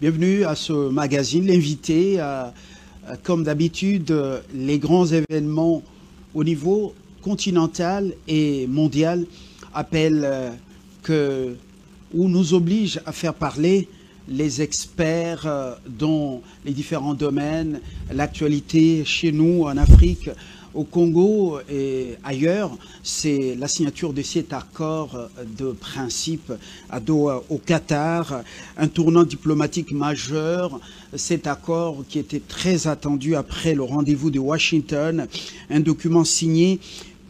Bienvenue à ce magazine. L'invité, comme d'habitude, les grands événements au niveau continental et mondial appellent ou nous obligent à faire parler les experts dans les différents domaines, l'actualité chez nous, en Afrique, au Congo et ailleurs. C'est la signature de cet accord de principe à Doha, au Qatar, un tournant diplomatique majeur. Cet accord qui était très attendu après le rendez-vous de Washington, un document signé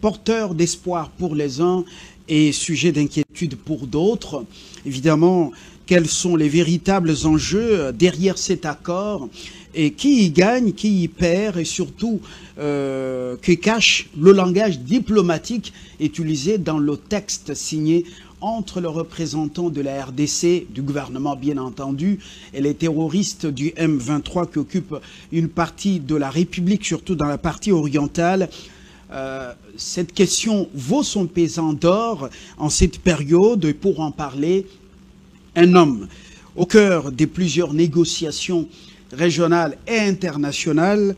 porteur d'espoir pour les uns et sujet d'inquiétude pour d'autres. Évidemment, quels sont les véritables enjeux derrière cet accord et qui y gagne, qui y perd et surtout que cache le langage diplomatique utilisé dans le texte signé entre le représentant de la RDC, du gouvernement bien entendu, et les terroristes du M23 qui occupent une partie de la République, surtout dans la partie orientale. Cette question vaut son pesant d'or en cette période et pour en parler, un homme au cœur de plusieurs négociations régionales et internationales.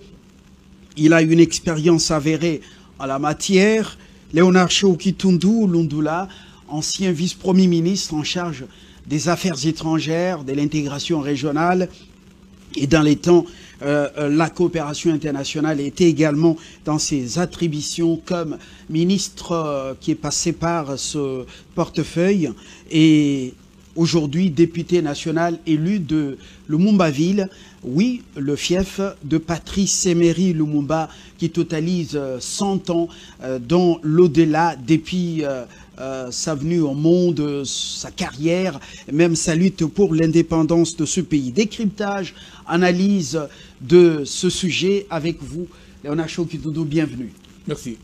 Il a une expérience avérée en la matière. Léonard Tshioki-Toundou Lundula, ancien vice-premier ministre en charge des affaires étrangères, de l'intégration régionale et dans les temps, la coopération internationale était également dans ses attributions comme ministre qui est passé par ce portefeuille et aujourd'hui député national élu de Lumumba-Ville, oui, le fief de Patrice Emery Lumumba qui totalise 100 ans dans l'au-delà depuis sa venue au monde, sa carrière, même sa lutte pour l'indépendance de ce pays. Décryptage, analyse de ce sujet avec vous, Léonard Tshioki-Toundou, bienvenue. Merci.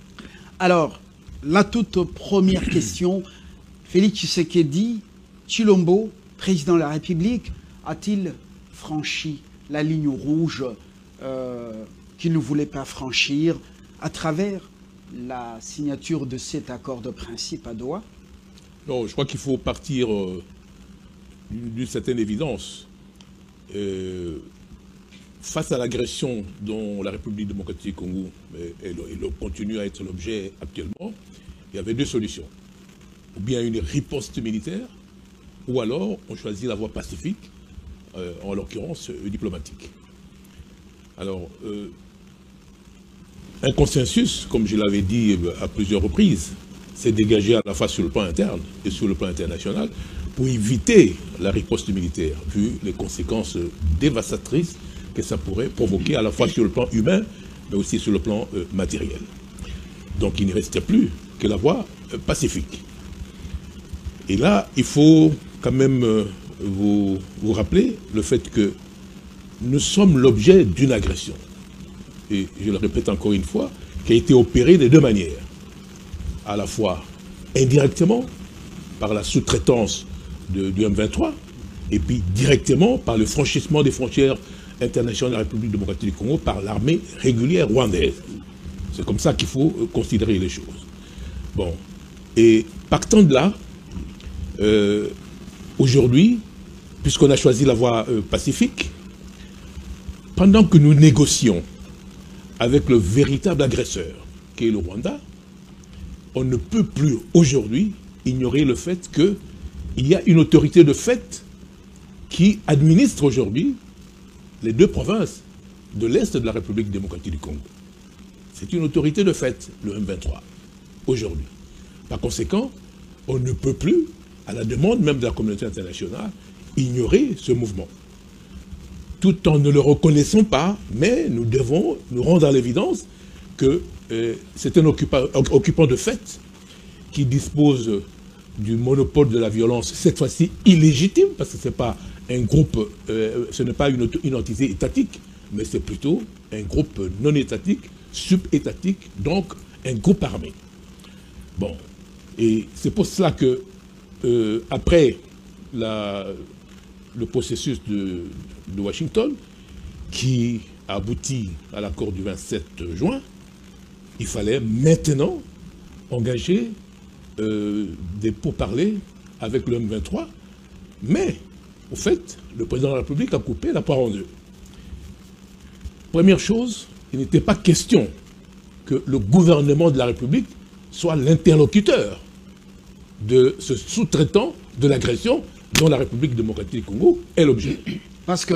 Alors, la toute première question, Félix Tshisekedi Tshilombo, président de la République, a-t-il franchi la ligne rouge qu'il ne voulait pas franchir à travers la signature de cet accord de principe à Doha? Non, je crois qu'il faut partir d'une certaine évidence. Face à l'agression dont la République démocratique du Congo continue à être l'objet actuellement, il y avait deux solutions. Ou bien une riposte militaire, ou alors on choisit la voie pacifique, en l'occurrence diplomatique. Alors, un consensus, comme je l'avais dit à plusieurs reprises, s'est dégagé à la fois sur le plan interne et sur le plan international pour éviter la riposte militaire, vu les conséquences dévastatrices que ça pourrait provoquer à la fois sur le plan humain, mais aussi sur le plan matériel. Donc il ne restait plus que la voie pacifique. Et là, il faut quand même vous rappeler le fait que nous sommes l'objet d'une agression. Et je le répète encore une fois, qui a été opérée de deux manières. À la fois indirectement, par la sous-traitance du M23, et puis directement par le franchissement des frontières internationales de la République démocratique du Congo par l'armée régulière rwandaise. C'est comme ça qu'il faut considérer les choses. Bon. Et partant de là, aujourd'hui, puisqu'on a choisi la voie pacifique, pendant que nous négocions avec le véritable agresseur, qui est le Rwanda, on ne peut plus aujourd'hui ignorer le fait qu'il y a une autorité de fait qui administre aujourd'hui les deux provinces de l'Est de la République démocratique du Congo. C'est une autorité de fait, le M23, aujourd'hui. Par conséquent, on ne peut plus, à la demande même de la communauté internationale, ignorer ce mouvement. Tout en ne le reconnaissant pas, mais nous devons nous rendre à l'évidence que c'est un occupant de fait qui dispose du monopole de la violence, cette fois-ci illégitime, parce que ce n'est pas un groupe, ce n'est pas une entité étatique, mais c'est plutôt un groupe non étatique, sub-étatique, donc un groupe armé. Bon, et c'est pour cela que, après le processus de Washington, qui aboutit à l'accord du 27 juin, il fallait maintenant engager des pourparlers avec le M23, mais Au fait, le président de la République a coupé la poire en deux. Première chose, il n'était pas question que le gouvernement de la République soit l'interlocuteur de ce sous-traitant de l'agression dont la République démocratique du Congo est l'objet. Parce que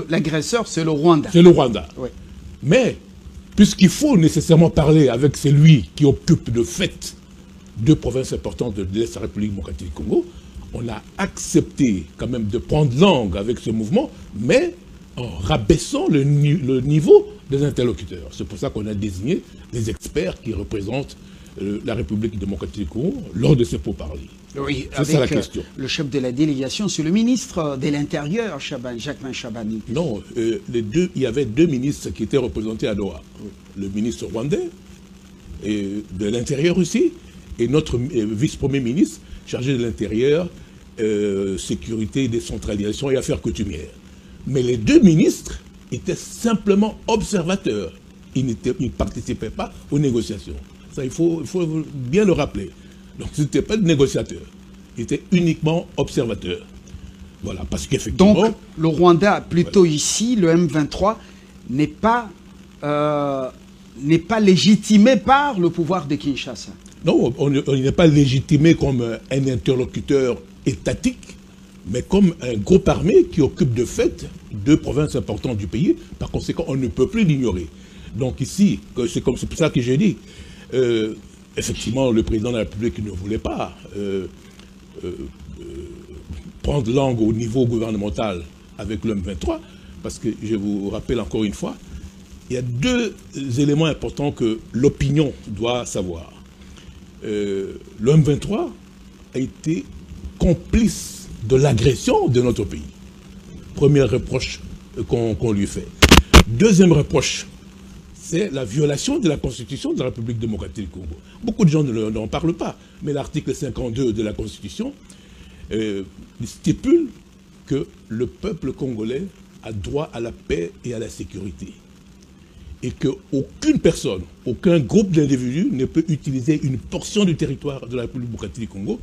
l'agresseur, c'est le Rwanda. C'est le Rwanda. Oui. Mais, puisqu'il faut nécessairement parler avec celui qui occupe de fait deux provinces importantes de l'Est de la République démocratique du Congo, on a accepté quand même de prendre langue avec ce mouvement, mais en rabaissant le niveau des interlocuteurs. C'est pour ça qu'on a désigné des experts qui représentent la République démocratique du Congo lors de ces pourparlers. Oui, c'est ça la question. Le chef de la délégation, c'est le ministre de l'Intérieur, Jacquemain Chabani. Non, il y avait deux ministres qui étaient représentés à Doha. Le ministre rwandais, et de l'Intérieur aussi, et notre vice-premier ministre chargé de l'Intérieur, sécurité, décentralisation et affaires coutumières. Mais les deux ministres étaient simplement observateurs. Ils ne participaient pas aux négociations. Ça, il faut bien le rappeler. Donc, ce n'était pas des négociateurs. Ils étaient uniquement observateurs. Voilà, parce qu'effectivement... Donc, le Rwanda, plutôt voilà. Ici, le M23, n'est pas légitimé par le pouvoir de Kinshasa. Non, on n'est pas légitimé comme un interlocuteur étatique, mais comme un groupe armé qui occupe de fait deux provinces importantes du pays. Par conséquent, on ne peut plus l'ignorer. Donc ici, c'est pour ça que j'ai dit, effectivement, le président de la République ne voulait pas prendre langue au niveau gouvernemental avec le M23, parce que, je vous rappelle encore une fois, il y a deux éléments importants que l'opinion doit savoir. Le M23 a été complice de l'agression de notre pays. Premier reproche qu'on lui fait. Deuxième reproche, c'est la violation de la Constitution de la République démocratique du Congo. Beaucoup de gens n'en parlent pas, mais l'article 52 de la Constitution stipule que le peuple congolais a droit à la paix et à la sécurité. Et qu'aucune personne, aucun groupe d'individus ne peut utiliser une portion du territoire de la République démocratique du Congo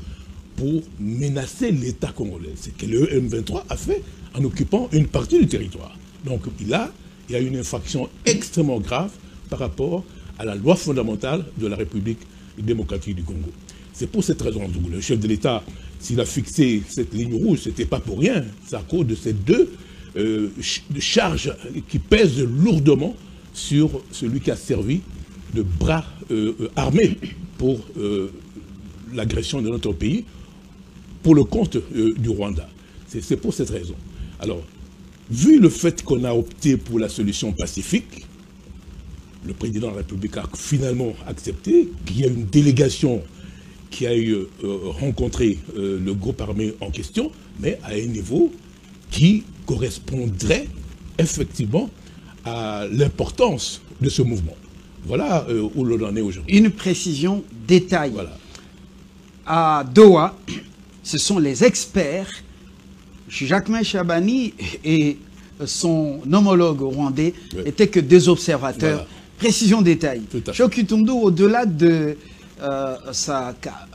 pour menacer l'État congolais. C'est ce que le M23 a fait en occupant une partie du territoire. Donc il y a une infraction extrêmement grave par rapport à la loi fondamentale de la République démocratique du Congo. C'est pour cette raison que le chef de l'État, s'il a fixé cette ligne rouge, ce n'était pas pour rien. C'est à cause de ces deux charges qui pèsent lourdement sur celui qui a servi de bras armé pour l'agression de notre pays, pour le compte du Rwanda. C'est pour cette raison. Alors, vu le fait qu'on a opté pour la solution pacifique, le président de la République a finalement accepté qu'il y ait une délégation qui a rencontré le groupe armé en question, mais à un niveau qui correspondrait effectivement à l'importance de ce mouvement. Voilà où l'on en est aujourd'hui. Une précision détail. Voilà. À Doha, ce sont les experts, Jacquemain Chabani et son homologue rwandais, n'étaient que deux observateurs. Voilà. Précision détail. Choki Toundou, au-delà de sa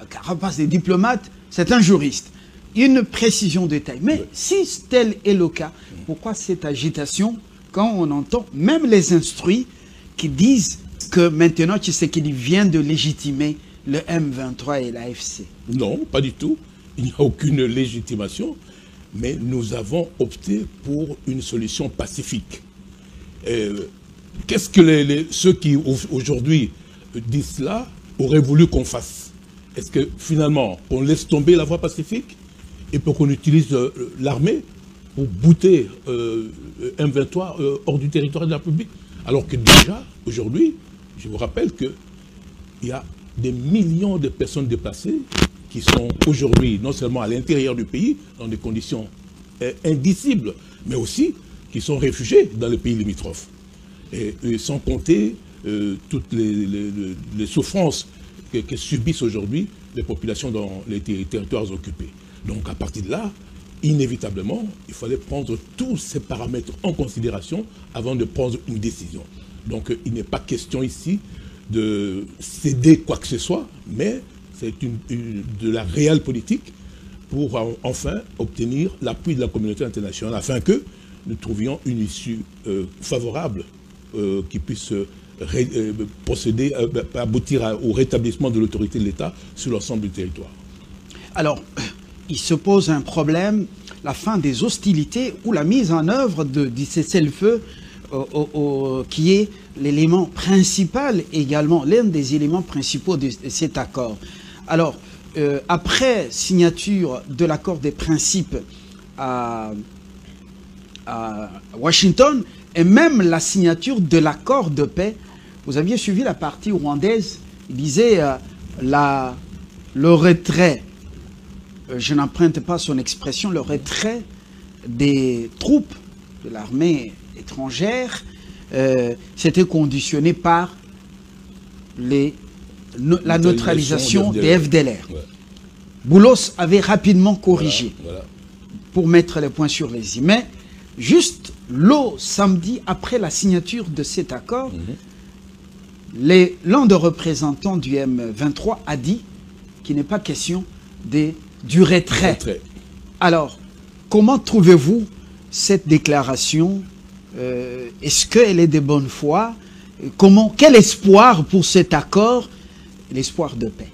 carapace des diplomates, c'est un juriste. Une précision détail. Mais si tel est le cas, pourquoi cette agitation quand on entend même les instruits qui disent que maintenant Tshisekedi vient de légitimer le M23 et l'AFC? Non, pas du tout. Il n'y a aucune légitimation, mais nous avons opté pour une solution pacifique. Qu'est-ce que ceux qui aujourd'hui disent cela auraient voulu qu'on fasse? Est-ce que finalement on laisse tomber la voie pacifique et pour qu'on utilise l'armée pour bouter M23 hors du territoire de la République? Alors que déjà, aujourd'hui, je vous rappelle qu'il y a des millions de personnes déplacées qui sont aujourd'hui non seulement à l'intérieur du pays, dans des conditions indicibles, mais aussi qui sont réfugiés dans les pays limitrophes. Et sans compter toutes les souffrances que subissent aujourd'hui les populations dans les territoires occupés. Donc à partir de là, inévitablement, il fallait prendre tous ces paramètres en considération avant de prendre une décision. Donc il n'est pas question ici de céder quoi que ce soit, mais c'est de la réelle politique pour enfin obtenir l'appui de la communauté internationale afin que nous trouvions une issue favorable qui puisse procéder, aboutir au rétablissement de l'autorité de l'État sur l'ensemble du territoire. Alors, il se pose un problème, la fin des hostilités ou la mise en œuvre du cessez-le-feu qui est l'élément principal également, l'un des éléments principaux de cet accord. Alors, après signature de l'accord des principes à Washington, et même la signature de l'accord de paix, vous aviez suivi la partie rwandaise, il disait le retrait, je n'emprunte pas son expression, le retrait des troupes de l'armée étrangère, c'était conditionné par la neutralisation des FDLR. Ouais. Boulos avait rapidement corrigé pour mettre les points sur les i. Mais juste samedi, après la signature de cet accord, l'un des représentants du M23 a dit qu'il n'est pas question du retrait. Alors, comment trouvez-vous cette déclaration? Est-ce qu'elle est de bonne foi? Quel espoir pour cet accord, l'espoir de paix?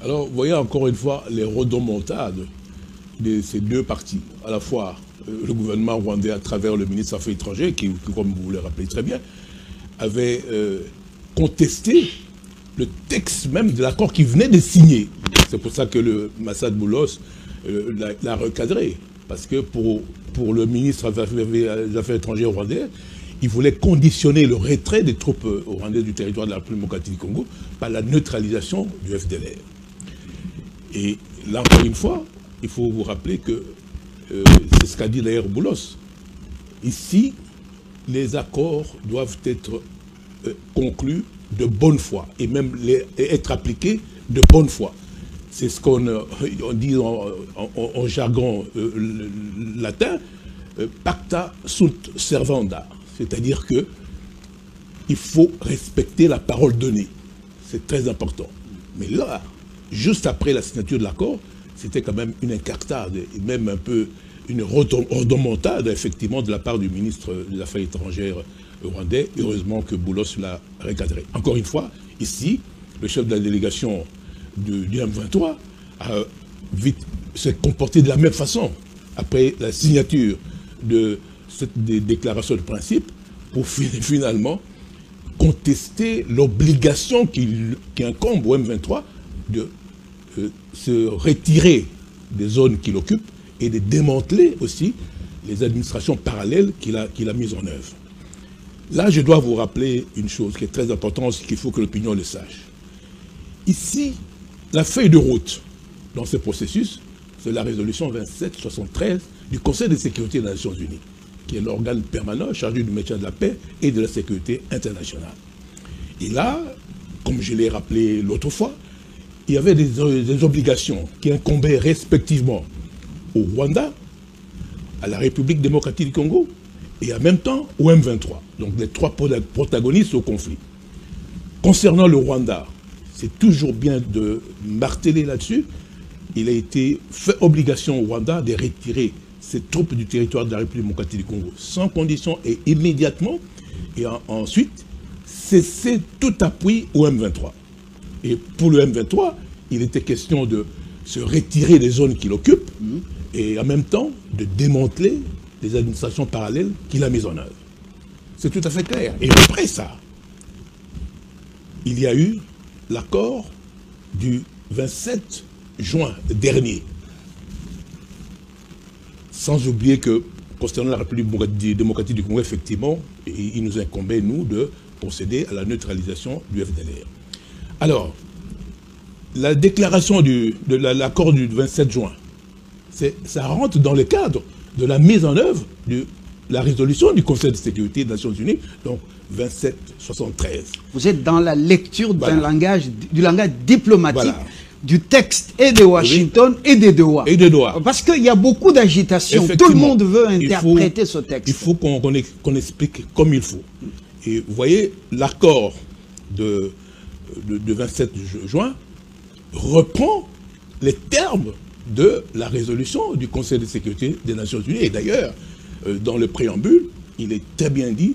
Alors, vous voyez encore une fois les rodomontades de ces deux partis. À la fois le gouvernement rwandais à travers le ministre des Affaires étrangères, qui, comme vous le rappelez très bien, avait contesté le texte même de l'accord qu'il venait de signer. C'est pour ça que le Massad Boulos l'a recadré. Parce que pour le ministre des Affaires étrangères rwandais, il voulait conditionner le retrait des troupes rwandaises du territoire de la République démocratique du Congo par la neutralisation du FDLR. Et là, encore une fois, il faut vous rappeler que c'est ce qu'a dit d'ailleurs Boulos. Ici, les accords doivent être conclus de bonne foi et même être appliqués de bonne foi. C'est ce qu'on dit en jargon latin, pacta sunt servanda. C'est-à-dire que il faut respecter la parole donnée. C'est très important. Mais là, juste après la signature de l'accord, c'était quand même une incartade et même un peu une rodomontade, effectivement, de la part du ministre des Affaires étrangères rwandais. Heureusement que Boulos l'a recadré. Encore une fois, ici, le chef de la délégation du M23 s'est comporté de la même façon après la signature de des déclarations de principe pour finalement contester l'obligation qui incombe au M23 de se retirer des zones qu'il occupe et de démanteler aussi les administrations parallèles qu'il a mises en œuvre. Là, je dois vous rappeler une chose qui est très importante, qu'il faut que l'opinion le sache. Ici, la feuille de route dans ce processus, c'est la résolution 2773 du Conseil de sécurité des Nations Unies, qui est l'organe permanent chargé du maintien de la paix et de la sécurité internationale. Et là, comme je l'ai rappelé l'autre fois, il y avait des obligations qui incombaient respectivement au Rwanda, à la République démocratique du Congo et en même temps au M23. Donc les trois protagonistes au conflit. Concernant le Rwanda, c'est toujours bien de marteler là-dessus, il a été fait obligation au Rwanda de retirer ses troupes du territoire de la République démocratique du Congo sans condition et immédiatement, et ensuite cesser tout appui au M23. Et pour le M23, il était question de se retirer des zones qu'il occupe et en même temps de démanteler les administrations parallèles qu'il a mises en œuvre. C'est tout à fait clair. Et après ça, il y a eu l'accord du 27 juin dernier. Sans oublier que, concernant la République démocratique du Congo, effectivement, il nous incombait, nous, de procéder à la neutralisation du FDLR. Alors, la déclaration de l'accord du 27 juin, ça rentre dans le cadre de la mise en œuvre de la résolution du Conseil de sécurité des Nations Unies, donc 2773. Vous êtes dans la lecture du langage diplomatique du texte et de Washington et de Doha. Parce qu'il y a beaucoup d'agitation. Tout le monde veut interpréter ce texte. Il faut qu'on explique comme il faut. Et vous voyez, l'accord de 27 juin reprend les termes de la résolution du Conseil de sécurité des Nations Unies. Et d'ailleurs, dans le préambule, il est très bien dit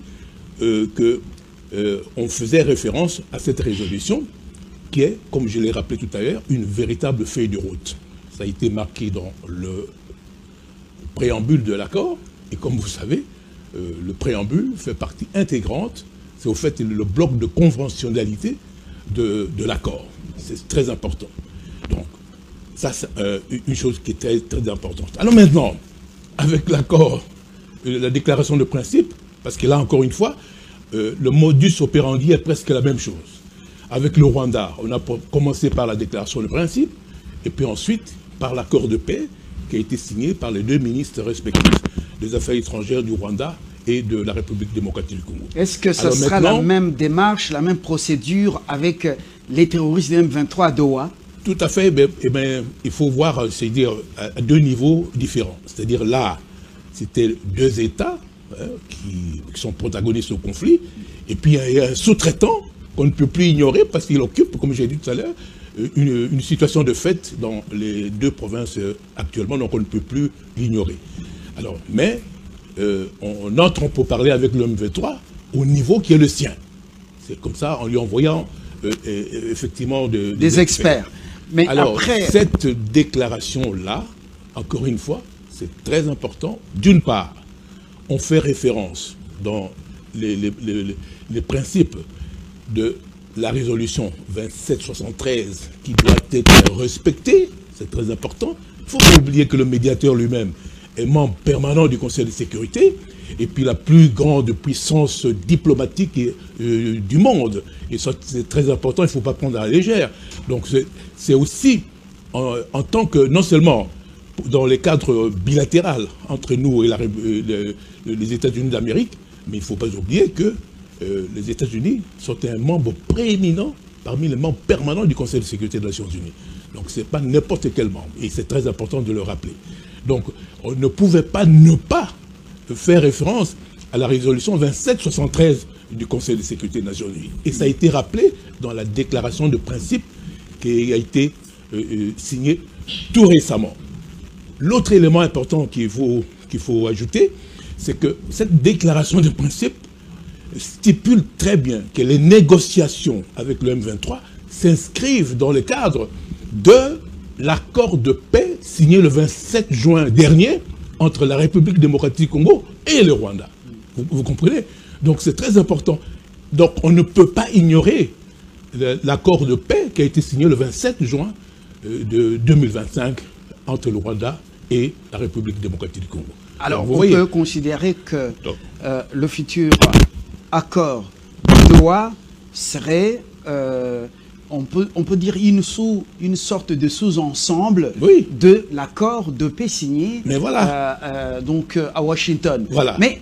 qu'on faisait référence à cette résolution qui est, comme je l'ai rappelé tout à l'heure, une véritable feuille de route. Ça a été marqué dans le préambule de l'accord. Et comme vous savez, le préambule fait partie intégrante, c'est au fait le bloc de conventionnalité de l'accord. C'est très important. Donc, ça, c'est une chose qui est très, très importante. Alors maintenant, avec l'accord, la déclaration de principe, parce que là, encore une fois, le modus operandi est presque la même chose. Avec le Rwanda, on a commencé par la déclaration de principe, et puis ensuite par l'accord de paix qui a été signé par les deux ministres respectifs des Affaires étrangères du Rwanda et de la République démocratique du Congo. Est-ce que ce sera la même démarche, la même procédure avec les terroristes de M23 à Doha? Tout à fait. Il faut voir, c'est-à-dire à deux niveaux différents. C'est-à-dire là, c'était deux États qui sont protagonistes au conflit, et puis il y a un sous-traitant qu'on ne peut plus ignorer parce qu'il occupe, comme j'ai dit tout à l'heure, une situation de fait dans les deux provinces actuellement, donc on ne peut plus l'ignorer. Alors, mais on entre pour parler avec le M23 au niveau qui est le sien. C'est comme ça, en lui envoyant effectivement des experts. Mais alors, après... cette déclaration-là, encore une fois, c'est très important. D'une part, on fait référence dans les principes de la résolution 2773 qui doit être respectée, c'est très important. Il ne faut pas oublier que le médiateur lui-même est membre permanent du Conseil de sécurité et puis la plus grande puissance diplomatique du monde. Et ça, c'est très important, il ne faut pas prendre à la légère. Donc c'est aussi en tant que, non seulement dans les cadres bilatéraux entre nous et les États-Unis d'Amérique, mais il ne faut pas oublier que les États-Unis sont un membre prééminent parmi les membres permanents du Conseil de sécurité des Nations Unies. Donc ce n'est pas n'importe quel membre, et c'est très important de le rappeler. Donc on ne pouvait pas ne pas faire référence à la résolution 2773 du Conseil de sécurité des Nations Unies. Et ça a été rappelé dans la déclaration de principe qui a été signée tout récemment. L'autre élément important qu'il faut ajouter, c'est que cette déclaration de principe stipule très bien que les négociations avec le M23 s'inscrivent dans le cadre de l'accord de paix signé le 27 juin dernier entre la République démocratique du Congo et le Rwanda. Vous comprenez? Donc c'est très important. Donc on ne peut pas ignorer l'accord de paix qui a été signé le 27 juin de 2025 entre le Rwanda et la République démocratique du Congo. Alors on peut considérer que le futur accord de Doha serait, on peut dire, une sorte de sous-ensemble de l'accord de paix signé donc, à Washington. Voilà. Mais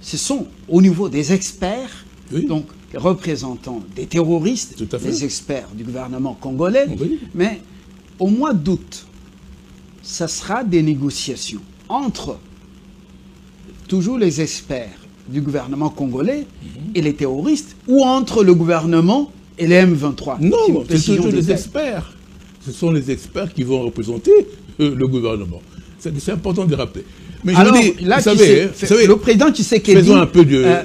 ce sont au niveau des experts, donc représentants des terroristes, des experts du gouvernement congolais, mais au mois d'août, ça sera des négociations entre toujours les experts du gouvernement congolais et les terroristes, ou entre le gouvernement et les M23. Non, c'est toujours les experts. Ce sont les experts qui vont représenter le gouvernement. C'est important de rappeler. Mais alors, je dis, là, vous savez, le président Tshisekedi,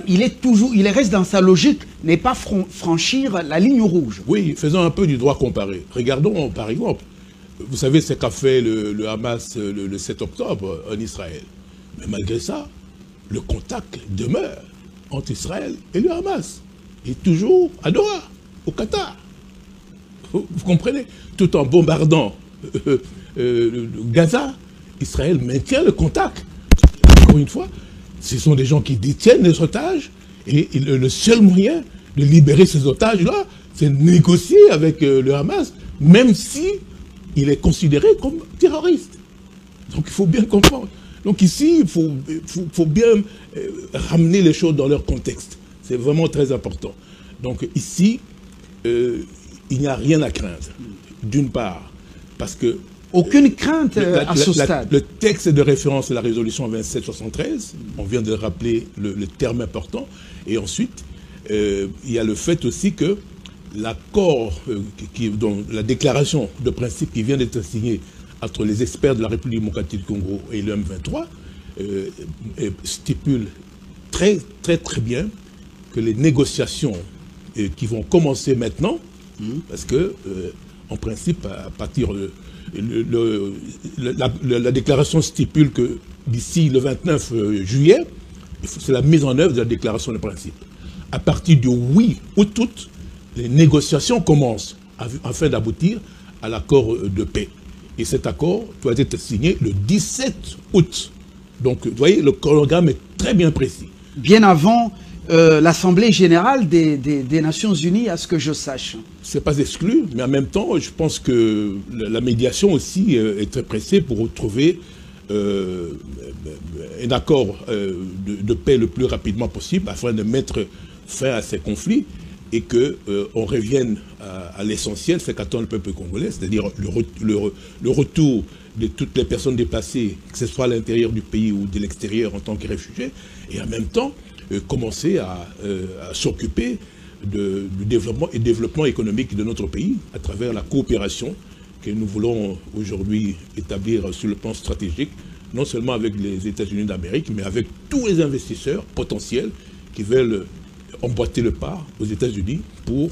il reste dans sa logique, n'est pas franchir la ligne rouge. Oui, faisons un peu du droit comparé. Regardons, par exemple, vous savez ce qu'a fait le Hamas le 7 octobre en Israël. Mais malgré ça, le contact demeure entre Israël et le Hamas. Et toujours à Doha, au Qatar. Vous comprenez? Tout en bombardant Gaza, Israël maintient le contact. Encore une fois, ce sont des gens qui détiennent les otages, et le seul moyen de libérer ces otages-là, c'est de négocier avec le Hamas, même si il est considéré comme terroriste. Donc il faut bien comprendre. Donc ici, il faut bien ramener les choses dans leur contexte. C'est vraiment très important. Donc ici, il n'y a rien à craindre. D'une part, parce que... Aucune crainte à ce stade. Le texte de référence de la résolution 2773, on vient de rappeler le terme important. Et ensuite, il y a le fait aussi que l'accord, la déclaration de principe qui vient d'être signée entre les experts de la République démocratique du Congo et le M23 stipule très bien que les négociations qui vont commencer maintenant, parce que en principe, à partir la déclaration stipule que d'ici le 29 juillet, c'est la mise en œuvre de la déclaration de principe. À partir du 8 août, les négociations commencent afin d'aboutir à l'accord de paix. Et cet accord doit être signé le 17 août. Donc, vous voyez, le chronogramme est très bien précis. Bien avant l'Assemblée générale des Nations Unies, à ce que je sache. Ce n'est pas exclu, mais en même temps, je pense que la médiation aussi est très pressée pour trouver un accord de paix le plus rapidement possible afin de mettre fin à ces conflits et qu'on revienne à l'essentiel, c'est qu'attend le peuple congolais, c'est-à-dire le retour de toutes les personnes déplacées, que ce soit à l'intérieur du pays ou de l'extérieur en tant que réfugiés, et en même temps commencer à s'occuper du développement économique de notre pays à travers la coopération que nous voulons aujourd'hui établir sur le plan stratégique, non seulement avec les États-Unis d'Amérique, mais avec tous les investisseurs potentiels qui veulent emboîter le pas aux États-Unis pour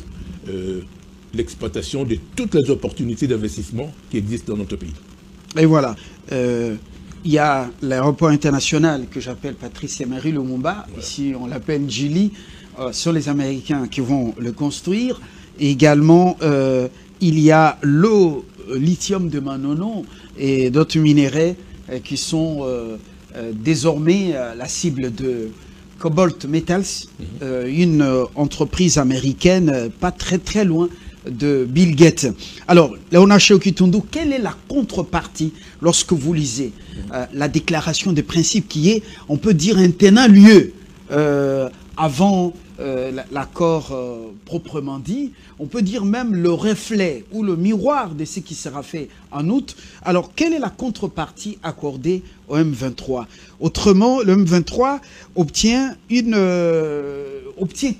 l'exploitation de toutes les opportunités d'investissement qui existent dans notre pays. Et voilà, il y a l'aéroport international que j'appelle Patrice Emery Lumumba, ouais. Ici on l'appelle Djili, sont les Américains qui vont le construire. Et également, il y a le lithium de Manono et d'autres minéraux qui sont désormais la cible de Cobalt Metals, une entreprise américaine pas très loin de Bill Gates. Alors, Léonard Séoki Tundu, quelle est la contrepartie lorsque vous lisez la déclaration des principes qui est, on peut dire, un tenant lieu avant l'accord proprement dit, on peut dire même le reflet ou le miroir de ce qui sera fait en août. Alors, quelle est la contrepartie accordée au M23? Autrement, le M23 obtient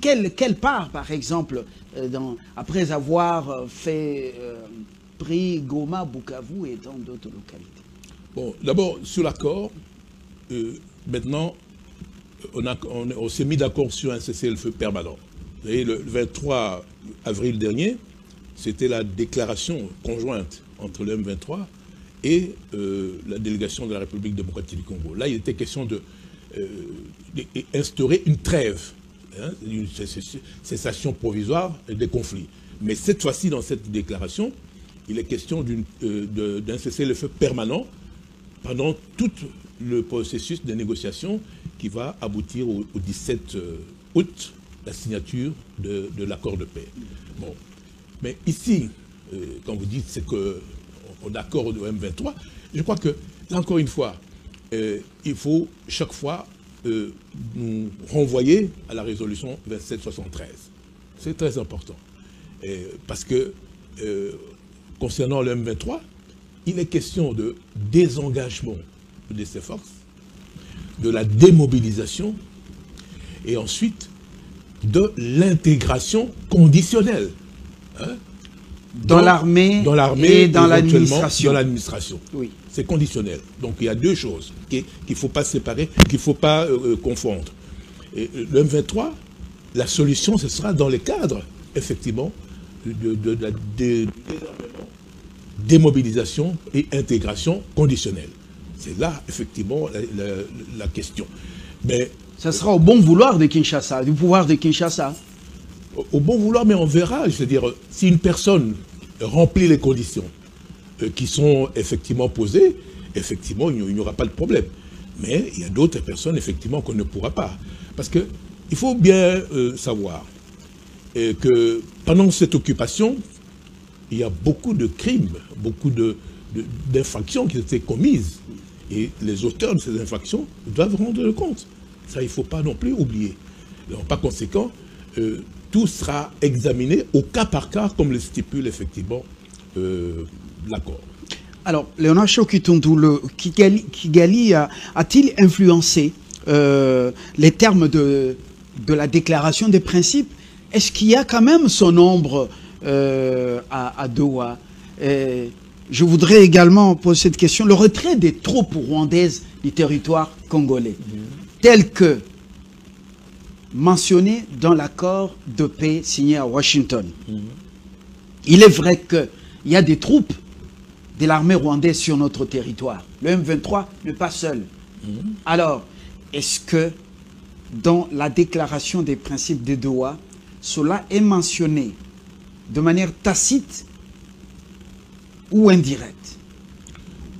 quelle part, par exemple, après avoir fait pris Goma, Bukavu et dans d'autres localités? Bon, d'abord, sur l'accord, maintenant, on s'est mis d'accord sur un cessez-le-feu permanent. Vous voyez, le 23 avril dernier, c'était la déclaration conjointe entre le M23 et la délégation de la République démocratique du Congo. Là, il était question d'instaurer une trêve, hein, une cessation provisoire des conflits. Mais cette fois-ci, dans cette déclaration, il est question d'un cessez-le-feu permanent pendant tout le processus de négociation qui va aboutir au 17 août, la signature de l'accord de paix. Bon. Mais ici, quand vous dites c'est qu'on accorde au M23, je crois que, là encore une fois, il faut chaque fois nous renvoyer à la résolution 2773. C'est très important. Parce que, concernant le M23, il est question de désengagement de ces forces, de la démobilisation et ensuite de l'intégration conditionnelle. Hein, dans l'armée et dans l'administration. Dans l'administration. Oui. C'est conditionnel. Donc il y a deux choses qu'il ne faut pas séparer, qu'il ne faut pas confondre. Et le M23, la solution, ce sera dans les cadres, effectivement, de la démobilisation et intégration conditionnelle. C'est là, effectivement, la question. Mais ça sera au bon vouloir de Kinshasa, du pouvoir de Kinshasa. Au bon vouloir, mais on verra. C'est-à-dire, si une personne remplit les conditions qui sont effectivement posées, effectivement, il n'y aura pas de problème. Mais il y a d'autres personnes, effectivement, qu'on ne pourra pas. Parce qu'il faut bien savoir que pendant cette occupation, il y a beaucoup de crimes, beaucoup d'infractions qui ont été commises. Et les auteurs de ces infractions doivent rendre le compte. Ça, il ne faut pas non plus oublier. Donc, par conséquent, tout sera examiné au cas par cas, comme le stipule effectivement l'accord. Alors, Léonard Séoki Tundu, Kigali a-t-il influencé les termes de la déclaration des principes? Est-ce qu'il y a quand même son ombre à Doha? je voudrais également poser cette question. Le retrait des troupes rwandaises du territoire congolais, tel que mentionné dans l'accord de paix signé à Washington. Il est vrai qu'il y a des troupes de l'armée rwandaise sur notre territoire. Le M23 n'est pas seul. Alors, est-ce que dans la déclaration des principes de Doha, cela est mentionné de manière tacite ou indirecte?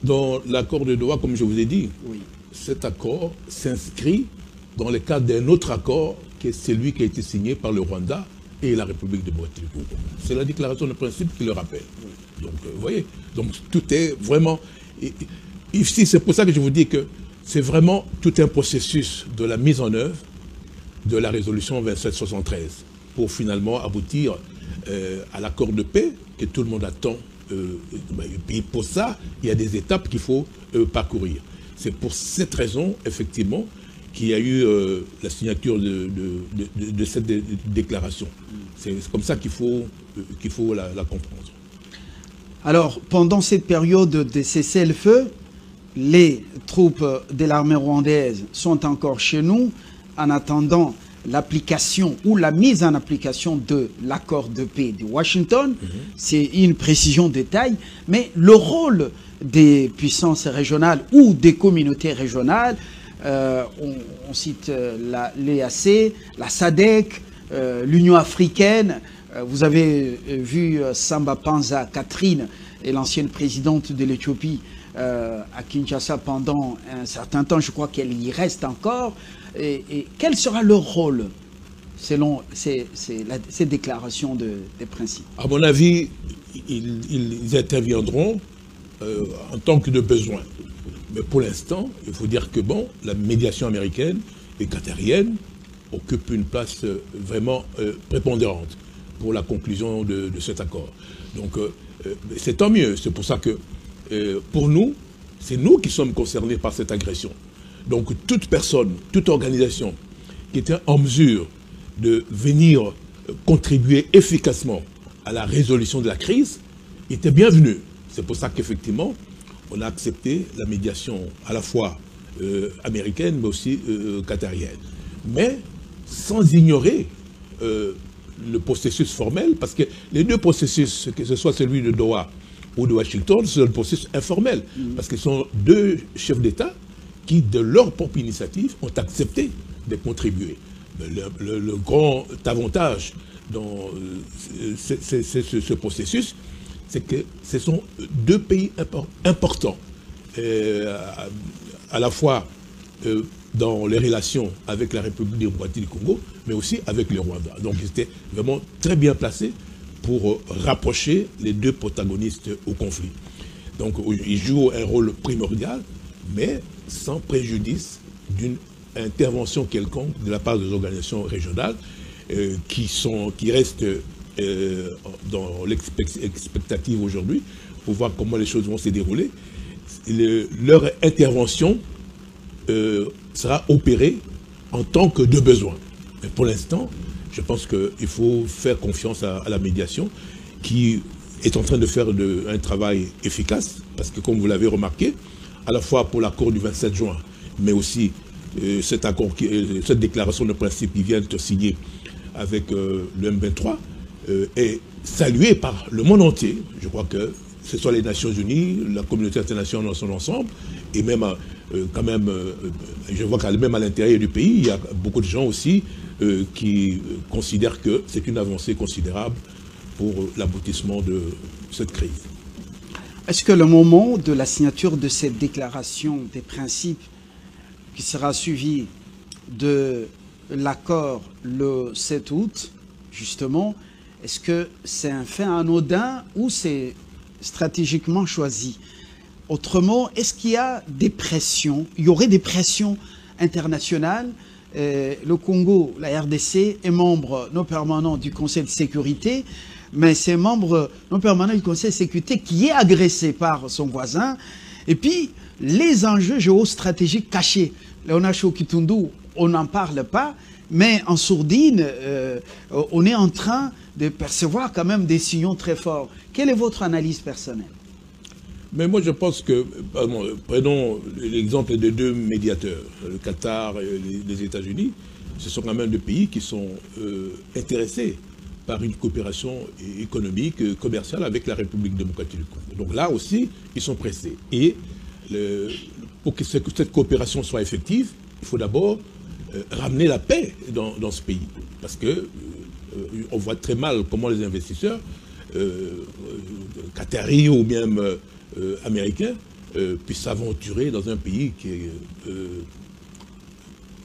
Dans l'accord de Doha, comme je vous ai dit, Oui. cet accord s'inscrit dans le cadre d'un autre accord qui est celui qui a été signé par le Rwanda et la République démocratique du Congo. C'est la déclaration de principe qui le rappelle. Donc, vous voyez, donc tout est vraiment... Ici, c'est pour ça que je vous dis que c'est vraiment tout un processus de la mise en œuvre de la résolution 2773 pour finalement aboutir à l'accord de paix que tout le monde attend. Et pour ça, il y a des étapes qu'il faut parcourir. C'est pour cette raison, effectivement, qu'il y a eu la signature de cette déclaration. C'est comme ça qu'il faut la comprendre. Alors, pendant cette période de cessez-le-feu, les troupes de l'armée rwandaise sont encore chez nous en attendant l'application ou la mise en application de l'accord de paix de Washington. C'est une précision de taille, mais le rôle des puissances régionales ou des communautés régionales, on cite l'EAC, la SADC, l'Union africaine. Vous avez vu Samba Panza Catherine, et l'ancienne présidente de l'Éthiopie, à Kinshasa pendant un certain temps. Je crois qu'elle y reste encore. Et quel sera leur rôle selon ces déclarations des principes? À mon avis, ils interviendront en tant que de besoin. Mais pour l'instant, il faut dire que bon, la médiation américaine et qatarienne occupe une place vraiment prépondérante pour la conclusion de cet accord. Donc c'est tant mieux. C'est pour ça que pour nous, c'est nous qui sommes concernés par cette agression. Donc toute personne, toute organisation qui était en mesure de venir contribuer efficacement à la résolution de la crise était bienvenue. C'est pour ça qu'effectivement, on a accepté la médiation à la fois américaine, mais aussi qatarienne. Mais sans ignorer le processus formel, parce que les deux processus, que ce soit celui de Doha ou de Washington, c'est un processus informel, parce qu'ils sont deux chefs d'État qui, de leur propre initiative, ont accepté de contribuer. Le grand avantage dans ce processus, c'est que ce sont deux pays importants, à la fois dans les relations avec la République démocratique du Congo, mais aussi avec le Rwanda. Donc ils étaient vraiment très bien placés pour rapprocher les deux protagonistes au conflit. Donc ils jouent un rôle primordial, mais sans préjudice d'une intervention quelconque de la part des organisations régionales qui restent dans l'expectative aujourd'hui pour voir comment les choses vont se dérouler. Leur intervention sera opérée en tant que de besoin. Mais pour l'instant, je pense qu'il faut faire confiance à la médiation qui est en train de faire un travail efficace, parce que comme vous l'avez remarqué, à la fois pour l'accord du 27 juin, mais aussi cette déclaration de principe qui vient de signer avec le M23 est saluée par le monde entier. Je crois que ce soit les Nations Unies, la communauté internationale dans son ensemble, et même quand même, je vois qu'à même à l'intérieur du pays, il y a beaucoup de gens aussi qui considèrent que c'est une avancée considérable pour l'aboutissement de cette crise. Est-ce que le moment de la signature de cette déclaration des principes qui sera suivi de l'accord le 7 août, justement, est-ce que c'est un fait anodin ou c'est stratégiquement choisi? Autrement, est-ce qu'il y a des pressions, il y aurait des pressions internationales? Le Congo, la RDC, est membre non permanent du Conseil de sécurité, mais c'est membre non permanent du Conseil de sécurité qui est agressé par son voisin. Et puis, les enjeux géostratégiques cachés. Léonard Kitundu, on n'en parle pas, mais en sourdine, on est en train de percevoir quand même des sillons très forts. Quelle est votre analyse personnelle? Mais moi, je pense que, prenons l'exemple des deux médiateurs, le Qatar et les États-Unis, ce sont quand même deux pays qui sont intéressés par une coopération économique, commerciale avec la République démocratique du Congo. Donc là aussi, ils sont pressés. Et pour que cette coopération soit effective, il faut d'abord ramener la paix dans ce pays. Parce que on voit très mal comment les investisseurs, qataris ou même américains, puissent s'aventurer dans un pays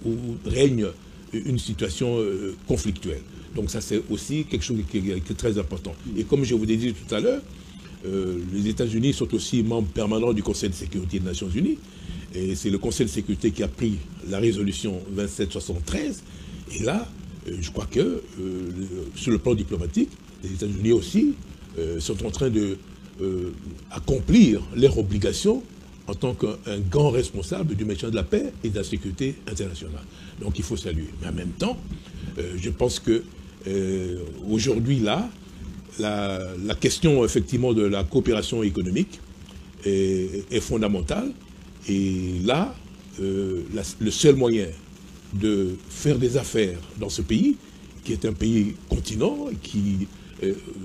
où règne une situation conflictuelle. Donc ça, c'est aussi quelque chose qui est très important. Et comme je vous l'ai dit tout à l'heure, les États-Unis sont aussi membres permanents du Conseil de sécurité des Nations Unies. Et c'est le Conseil de sécurité qui a pris la résolution 2773. Et là, je crois que sur le plan diplomatique, les États-Unis aussi sont en train de accomplir leurs obligations en tant qu'un grand responsable du maintien de la paix et de la sécurité internationale. Donc il faut saluer. Mais en même temps, je pense que aujourd'hui, là, la question effectivement de la coopération économique est fondamentale. Et là, le seul moyen de faire des affaires dans ce pays, qui est un pays continent, qui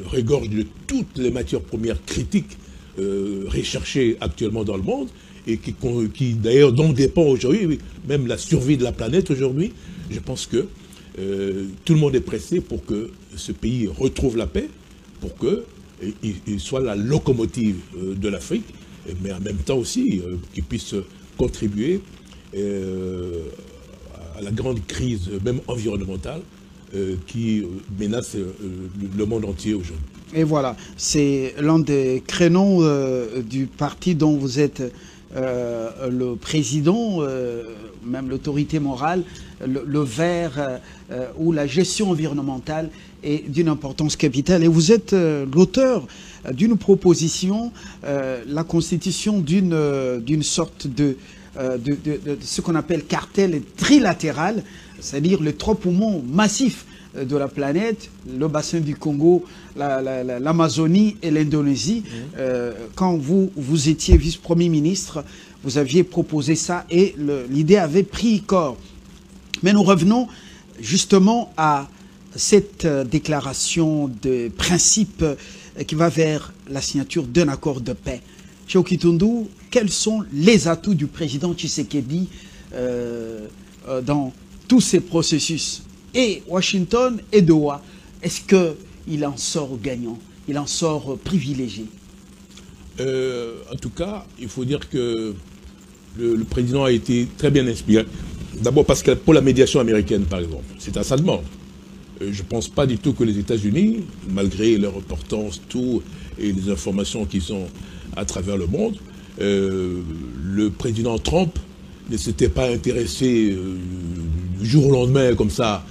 regorge de toutes les matières premières critiques recherchées actuellement dans le monde, et qui d'ailleurs dont dépend aujourd'hui, même la survie de la planète aujourd'hui, je pense que tout le monde est pressé pour que ce pays retrouve la paix, pour qu'il soit la locomotive de l'Afrique, mais en même temps aussi qu'il puisse contribuer à la grande crise, même environnementale, qui menace le monde entier aujourd'hui. Et voilà, c'est l'un des créneaux du parti dont vous êtes le président, même l'autorité morale, le vert ou la gestion environnementale est d'une importance capitale. Et vous êtes l'auteur d'une proposition, la constitution d'une sorte de ce qu'on appelle cartel trilatéral, c'est-à-dire les trois poumons massifs de la planète, le bassin du Congo, l'Amazonie et l'Indonésie. Quand vous étiez vice-premier ministre, vous aviez proposé ça et l'idée avait pris corps. Mais nous revenons justement à cette déclaration de principe qui va vers la signature d'un accord de paix. Cheikh Kitundu, quels sont les atouts du président Tshisekedi dans tous ces processus? Et Washington et Doha, est-ce qu'il en sort gagnant? Il en sort privilégié? En tout cas, il faut dire que le président a été très bien inspiré. D'abord parce que pour la médiation américaine, par exemple, c'est à sa demande. Je ne pense pas du tout que les États-Unis, malgré leur importance, tout, et les informations qui sont à travers le monde, le président Trump ne s'était pas intéressé du jour au lendemain, comme ça,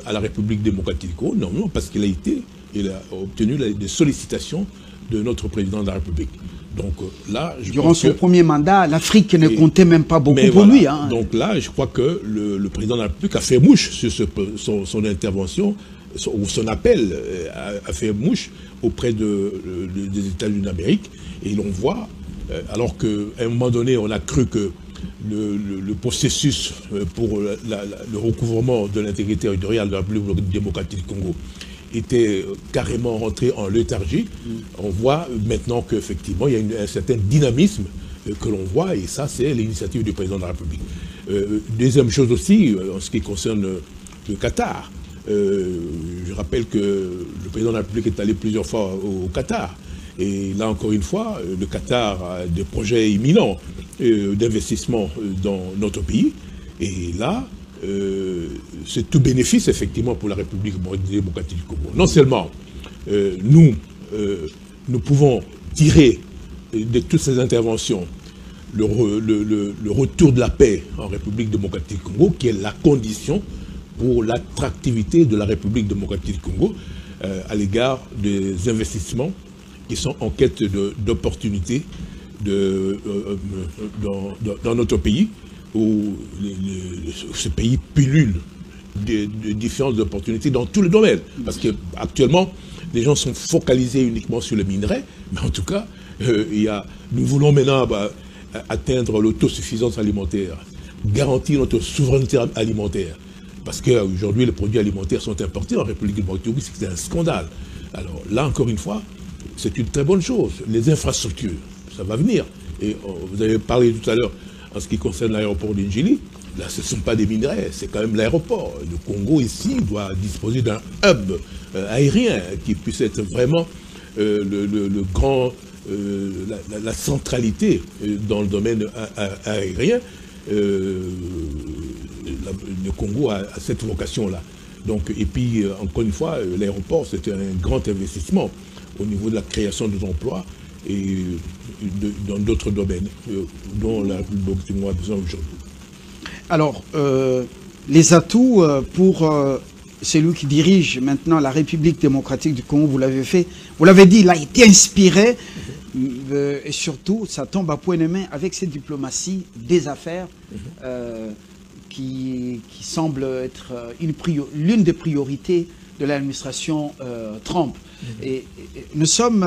à la République démocratique du Congo. Non, parce qu'il a obtenu des sollicitations de notre président de la République. Donc là, durant son premier mandat, l'Afrique ne comptait même pas beaucoup pour lui. Hein. Donc là, je crois que le président de la République a fait mouche sur son intervention, ou son appel a fait mouche auprès des États-Unis d'Amérique. Et l'on voit, alors qu'à un moment donné, on a cru que le processus pour le recouvrement de l'intégrité territoriale de la République démocratique du Congo était carrément rentré en léthargie. On voit maintenant qu'effectivement, il y a un certain dynamisme que l'on voit, et ça, c'est l'initiative du président de la République. Deuxième chose aussi, en ce qui concerne le Qatar, je rappelle que le président de la République est allé plusieurs fois au Qatar. Et là, encore une fois, le Qatar a des projets imminents d'investissement dans notre pays. Et là, c'est tout bénéfice, effectivement, pour la République démocratique du Congo. Non seulement nous pouvons tirer de toutes ces interventions le retour de la paix en République démocratique du Congo, qui est la condition pour l'attractivité de la République démocratique du Congo à l'égard des investissements qui sont en quête d'opportunités dans notre pays, où ce pays pullule de différentes opportunités dans tous les domaines. Parce qu'actuellement, les gens sont focalisés uniquement sur le minerai, mais en tout cas, Nous voulons maintenant atteindre l'autosuffisance alimentaire, garantir notre souveraineté alimentaire. Parce qu'aujourd'hui, les produits alimentaires sont importés en République démocratique du Congo, c'est un scandale. Alors là, encore une fois, c'est une très bonne chose. Les infrastructures, ça va venir. Et vous avez parlé tout à l'heure en ce qui concerne l'aéroport d'Indjili. Là, ce ne sont pas des minerais, c'est quand même l'aéroport. Le Congo, ici, doit disposer d'un hub aérien qui puisse être vraiment le grand, la centralité dans le domaine aérien. Le Congo a cette vocation-là. Donc, et puis, encore une fois, l'aéroport, c'était un grand investissement au niveau de la création d'emplois et dans d'autres domaines dont la République du Congo a besoin aujourd'hui. Alors, les atouts pour celui qui dirige maintenant la République démocratique du Congo, vous l'avez fait, vous l'avez dit, il a été inspiré, et surtout, ça tombe à point de main avec cette diplomatie des affaires qui semble être l'une des priorités de l'administration Trump. Et nous sommes,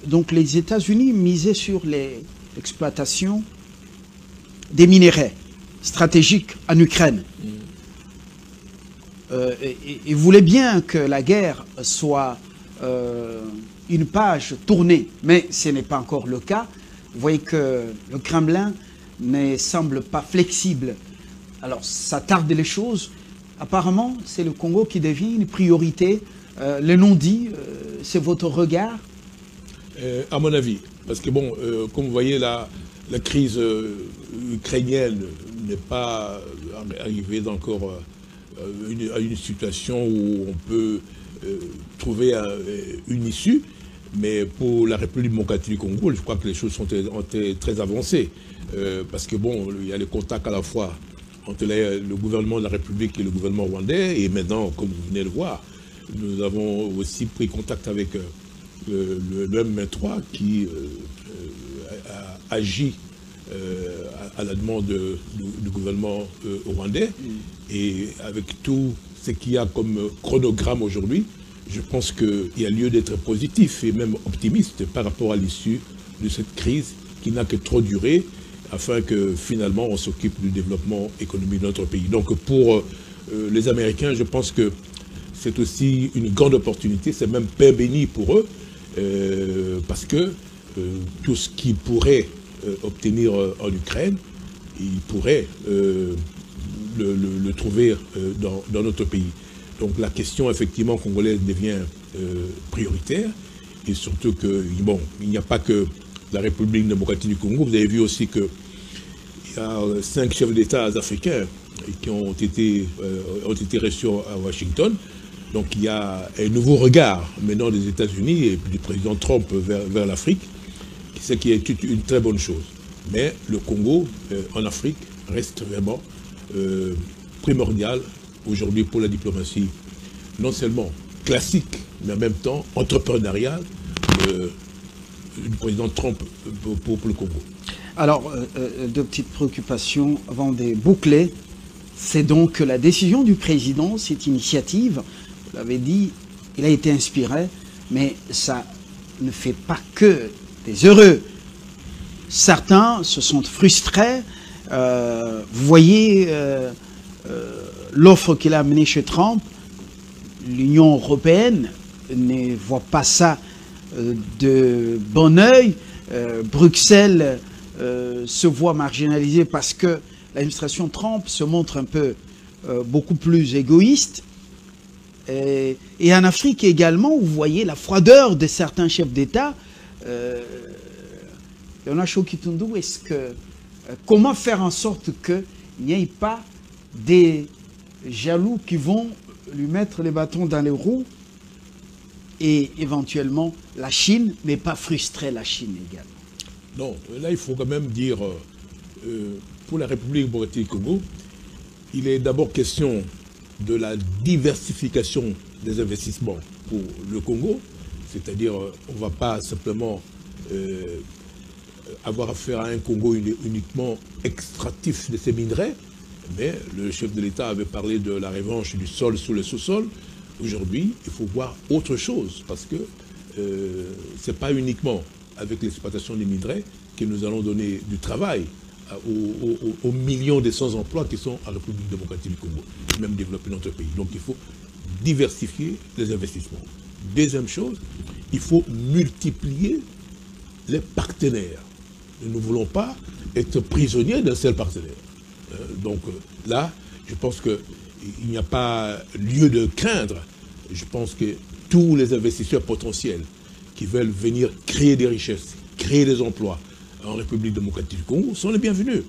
donc les États-Unis misaient sur l'exploitation des minéraux stratégiques en Ukraine. Et voulait bien que la guerre soit une page tournée, mais ce n'est pas encore le cas. Vous voyez que le Kremlin ne semble pas flexible. Alors ça tarde les choses. Apparemment, c'est le Congo qui devient une priorité. Le non-dit, c'est votre regard? À mon avis, parce que bon, comme vous voyez, la crise ukrainienne n'est pas arrivée encore à une situation où on peut trouver une issue, mais pour la République démocratique du Congo, je crois que les choses sont très avancées, parce que bon, il y a les contacts à la fois entre le gouvernement de la République et le gouvernement rwandais, et maintenant, comme vous venez de le voir, nous avons aussi pris contact avec le M23 qui a agi à la demande du gouvernement rwandais, et avec tout ce qu'il y a comme chronogramme aujourd'hui, je pense qu'il y a lieu d'être positif et même optimiste par rapport à l'issue de cette crise qui n'a que trop duré, afin que finalement on s'occupe du développement économique de notre pays. Donc pour les Américains, je pense que c'est aussi une grande opportunité, c'est même pain béni pour eux, parce que tout ce qu'ils pourraient obtenir en Ukraine, ils pourraient le trouver dans notre pays. Donc la question effectivement congolaise devient prioritaire, et surtout que, bon, il n'y a pas que la République démocratique du Congo. Vous avez vu aussi qu'il y a 5 chefs d'État africains qui ont été reçus à Washington. Donc il y a un nouveau regard maintenant des États-Unis et du président Trump vers l'Afrique, ce qui est une très bonne chose. Mais le Congo, en Afrique, reste vraiment primordial aujourd'hui pour la diplomatie, non seulement classique, mais en même temps entrepreneuriale du président Trump pour le Congo. Alors, deux petites préoccupations avant de boucler. C'est donc la décision du président, cette initiative, vous l'avez dit, il a été inspiré, mais ça ne fait pas que des heureux. Certains se sont frustrés. Vous voyez l'offre qu'il a amenée chez Trump. L'Union européenne ne voit pas ça de bon oeil. Bruxelles se voit marginalisée parce que l'administration Trump se montre un peu beaucoup plus égoïste. Et en Afrique également, vous voyez la froideur de certains chefs d'État. Comment faire en sorte qu'il n'y ait pas des jaloux qui vont lui mettre les bâtons dans les roues, et éventuellement la Chine, mais pas frustrer la Chine également? Non, là il faut quand même dire, pour la République démocratique du Congo, il est d'abord question de la diversification des investissements pour le Congo, c'est-à-dire on ne va pas simplement avoir affaire à un Congo uniquement extractif de ces minerais, mais le chef de l'État avait parlé de la revanche du sol sous le sous-sol. Aujourd'hui, il faut voir autre chose, parce que c'est pas uniquement avec l'exploitation des minerais que nous allons donner du travail aux millions de sans emploi qui sont en République démocratique du Congo, et même développer notre pays. Donc il faut diversifier les investissements. Deuxième chose, il faut multiplier les partenaires. Nous ne voulons pas être prisonniers d'un seul partenaire. Donc là, je pense qu'il n'y a pas lieu de craindre. Je pense que tous les investisseurs potentiels qui veulent venir créer des richesses, créer des emplois en République démocratique du Congo sont les bienvenus.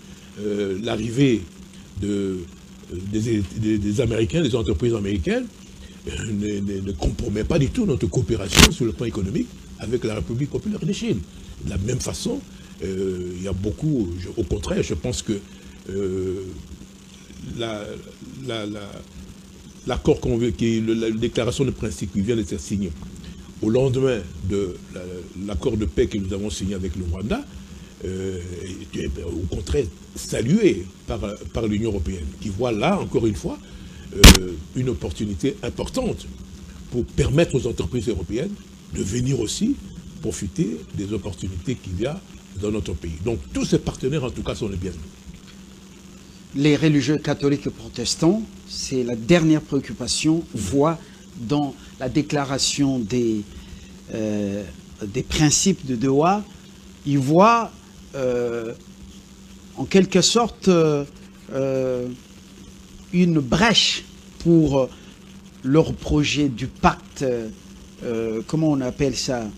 L'arrivée des Américains, des entreprises américaines, ne compromet pas du tout notre coopération sur le plan économique avec la République populaire de Chine. De la même façon, il y a beaucoup, au contraire, je pense que l'accord la déclaration de principe qui vient d'être signée au lendemain de l'accord de paix que nous avons signé avec le Rwanda, au contraire salué par l'Union européenne, qui voit là, encore une fois, une opportunité importante pour permettre aux entreprises européennes de venir aussi profiter des opportunités qu'il y a dans notre pays. Donc tous ces partenaires, en tout cas, sont les bienvenus. Les religieux catholiques et protestants, c'est la dernière préoccupation, voient dans la déclaration des principes de Doha, ils voient en quelque sorte une brèche pour leur projet du pacte, comment on appelle ça,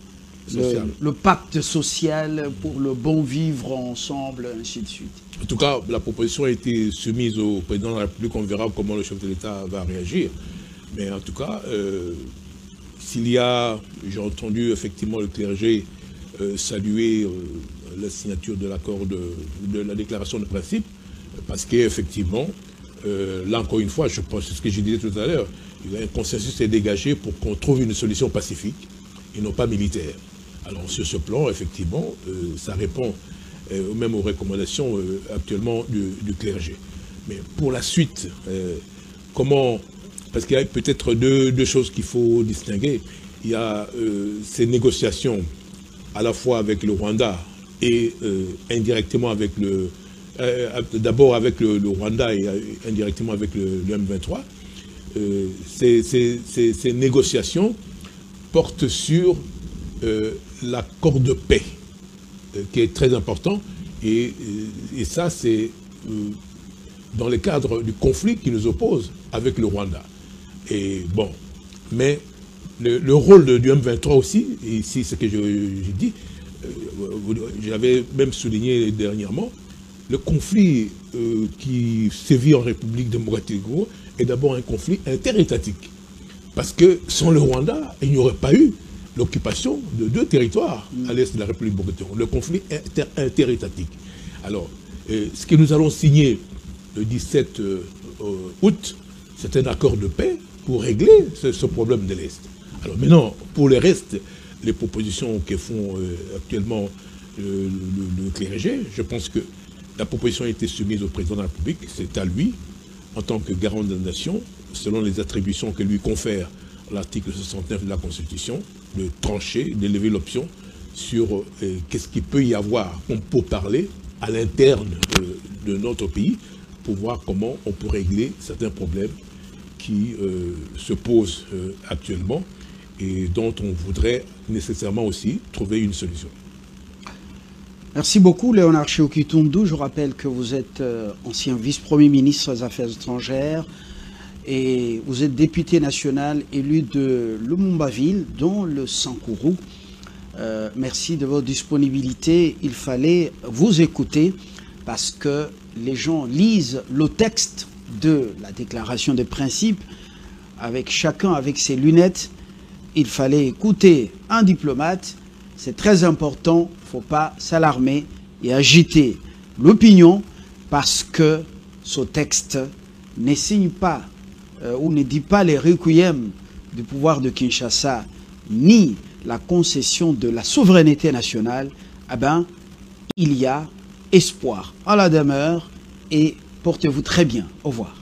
le pacte social pour le bon vivre ensemble, ainsi de suite. En tout cas, la proposition a été soumise au président de la République. On verra comment le chef de l'État va réagir. Mais en tout cas, s'il y a, j'ai entendu effectivement le clergé saluer la signature de l'accord de la déclaration de principe, parce qu'effectivement, là encore une fois, je pense, c'est ce que je disais tout à l'heure, un consensus est dégagé pour qu'on trouve une solution pacifique et non pas militaire. Alors sur ce plan, effectivement, ça répond même aux recommandations actuellement du clergé. Mais pour la suite, comment... Parce qu'il y a peut-être deux choses qu'il faut distinguer. Il y a ces négociations à la fois avec le Rwanda et indirectement avec le... D'abord avec le Rwanda et indirectement avec le M23. Ces négociations portent sur l'accord de paix, qui est très important. Et ça, c'est dans le cadre du conflit qui nous oppose avec le Rwanda. Et bon, mais le rôle du M23 aussi, et ici ce que j'ai dit, j'avais même souligné dernièrement, le conflit qui sévit en République démocratique du Congo est d'abord un conflit interétatique. Parce que sans le Rwanda, il n'y aurait pas eu l'occupation de 2 territoires à l'est de la République démocratique du Congo. Le conflit interétatique. Alors, ce que nous allons signer le 17 août, c'est un accord de paix pour régler ce problème de l'Est. Alors maintenant, pour le reste, les propositions que font actuellement le clergé, je pense que la proposition a été soumise au président de la République, c'est à lui, en tant que garant de la nation, selon les attributions que lui confère l'article 69 de la Constitution, de trancher, d'élever l'option sur qu'est-ce qu'il peut y avoir pour parler à l'interne de notre pays, pour voir comment on peut régler certains problèmes qui se posent actuellement et dont on voudrait nécessairement aussi trouver une solution. Merci beaucoup, Léonard Tchéoki-Toundou. Je rappelle que vous êtes ancien vice-premier ministre des Affaires étrangères et vous êtes député national élu de Lumumba-Ville, dont le Sankourou. Merci de votre disponibilité. Il fallait vous écouter parce que les gens lisent le texte de la déclaration des principes, avec chacun avec ses lunettes. Il fallait écouter un diplomate. C'est très important, il ne faut pas s'alarmer et agiter l'opinion parce que ce texte ne signe pas ou ne dit pas les requiem du pouvoir de Kinshasa ni la concession de la souveraineté nationale. Eh ben, il y a espoir à la demeure et portez-vous très bien. Au revoir.